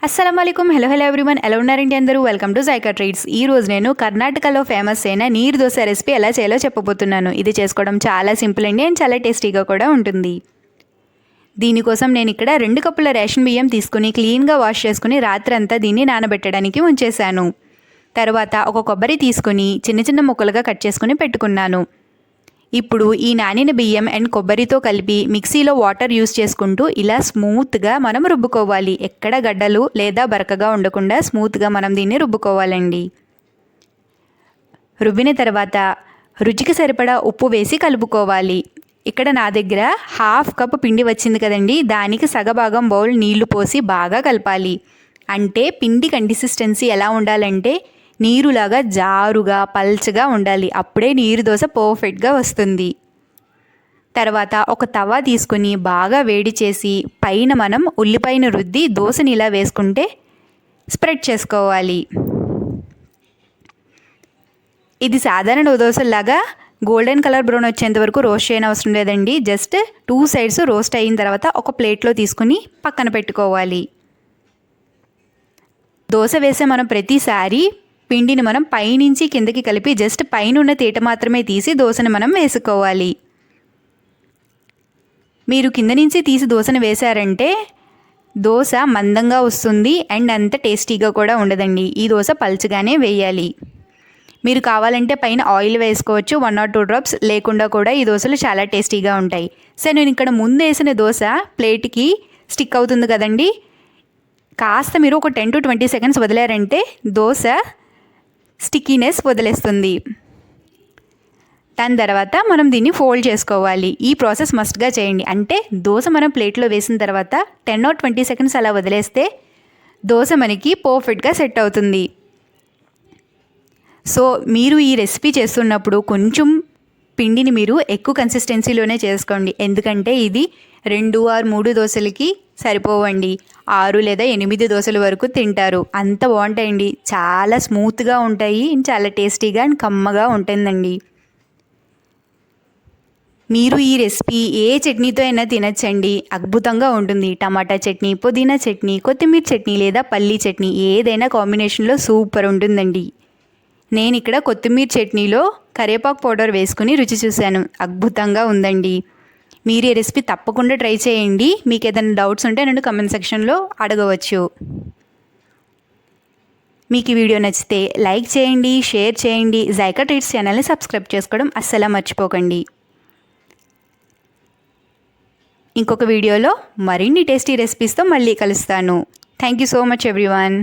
అస్సలాముఅలైకుం. Hello everyone, ఎలా ఉన్నారండి అందరూ? Welcome to JICA treats. ఈ రోజు నేను కర్ణాటకలో ఫేమస్ అయిన నీరు దోశ రెసిపీ ఎలా చేయాలో చెప్పబోతున్నాను. ఇది చేసుకోవడం చాలా సింపుల్ అండి అండ్ చాలా టేస్టీగా కూడా ఉంటుంది. దీనికోసం నేను ఇక్కడ 2 కప్పుల రేషన్ బియ్యం తీసుకుని క్లీన్గా వాష్ చేసుకుని రాత్రంతా దీన్ని నానబెట్టడానికి ఉంచేశాను. తర్వాత ఒక కొబ్బరి తీసుకుని చిన్న చిన్న ముక్కలుగా కట్ చేసుకుని పెట్టుకున్నాను. ఇప్పుడు ఈ నానిన బియ్యం అండ్ కొబ్బరితో కలిపి మిక్సీలో వాటర్ యూస్ చేసుకుంటూ ఇలా స్మూత్గా మనం రుబ్బుకోవాలి. ఎక్కడ గడ్డలు లేదా బరకగా ఉండకుండా స్మూత్గా మనం దీన్ని రుబ్బుకోవాలండి. రుబ్బిన తర్వాత రుచికి సరిపడా ఉప్పు వేసి కలుపుకోవాలి. ఇక్కడ నా దగ్గర 1/2 కప్ పిండి వచ్చింది కదండి, దానికి సగభాగం బౌల్ నీళ్లు పోసి బాగా కలపాలి. అంటే పిండి కన్సిస్టెన్సీ ఎలా ఉండాలంటే నీరులాగా జారుగా పల్చగా ఉండాలి. అప్పుడే నీరు దోశ పర్ఫెక్ట్గా వస్తుంది. తర్వాత ఒక తవా తీసుకుని బాగా వేడి చేసి పైన మనం ఉల్లిపాయను రుద్ది దోశని ఇలా వేసుకుంటే స్ప్రెడ్ చేసుకోవాలి. ఇది సాధారణ దోశలాగా గోల్డెన్ కలర్ బ్రౌన్ వచ్చేంత వరకు రోస్ట్ చేయని అవసరం లేదండి. జస్ట్ 2 సైడ్స్ రోస్ట్ అయిన తర్వాత ఒక ప్లేట్లో తీసుకుని పక్కన పెట్టుకోవాలి. దోశ వేసే మనం ప్రతిసారి పిండిని మనం పైనుంచి కిందకి కలిపి జస్ట్ పైన ఉన్న తీట మాత్రమే తీసి దోశని మనం వేసుకోవాలి. మీరు కింద నుంచి తీసి దోశను వేశారంటే దోశ మందంగా వస్తుంది అండ్ అంత టేస్టీగా కూడా ఉండదండి. ఈ దోశ పల్చగానే వేయాలి. మీరు కావాలంటే పైన ఆయిల్ వేసుకోవచ్చు, 1 or 2 డ్రాప్స్. లేకుండా కూడా ఈ దోశలు చాలా టేస్టీగా ఉంటాయి. సో నేను ఇక్కడ ముందు వేసిన దోశ ప్లేట్కి స్టిక్ అవుతుంది కదండి, కాస్త మీరు ఒక 10 to 20 seconds వదిలారంటే దోశ స్టిక్కీనెస్ వదిలేస్తుంది. దాని తర్వాత మనం దీన్ని ఫోల్డ్ చేసుకోవాలి. ఈ ప్రాసెస్ మస్ట్గా చేయండి. అంటే దోశ మనం ప్లేట్లో వేసిన తర్వాత 10 or 20 seconds అలా వదిలేస్తే దోశ మనకి పర్ఫెక్ట్గా సెట్ అవుతుంది. సో మీరు ఈ రెసిపీ చేస్తున్నప్పుడు కొంచెం పిండిని మీరు ఎక్కువ కన్సిస్టెన్సీలోనే చేసుకోండి. ఎందుకంటే ఇది 2 or 3 దోశలకి సరిపోవండి. 6 లేదా 8 దోశల వరకు తింటారు. అంత బాగుంటాయండి. చాలా స్మూత్గా ఉంటాయి, చాలా టేస్టీగా అండ్ కమ్మగా ఉంటుందండి. మీరు ఈ రెసిపీ ఏ చట్నీతో అయినా తినచ్చండి, అద్భుతంగా ఉంటుంది. టమాటా చట్నీ, పుదీనా చట్నీ, కొత్తిమీర చట్నీ లేదా పల్లీ చట్నీ ఏదైనా కాంబినేషన్లో సూపర్ ఉంటుందండి. నేను ఇక్కడ కొత్తిమీర చట్నీలో కరివేపాకు పౌడర్ వేసుకుని రుచి చూశాను, అద్భుతంగా ఉందండి. మీరు ఈ రెసిపీ తప్పకుండా ట్రై చేయండి. మీకు ఏదైనా డౌట్స్ ఉంటే నన్ను కమెంట్ సెక్షన్లో అడగవచ్చు. మీకు ఈ వీడియో నచ్చితే లైక్ చేయండి, షేర్ చేయండి. జైకా ట్రీట్స్ ఛానల్ని సబ్స్క్రైబ్ చేసుకోవడం అస్సలు మర్చిపోకండి. ఇంకొక వీడియోలో మరిన్ని టేస్టీ రెసిపీస్తో మళ్ళీ కలుస్తాను. Thank you so much everyone.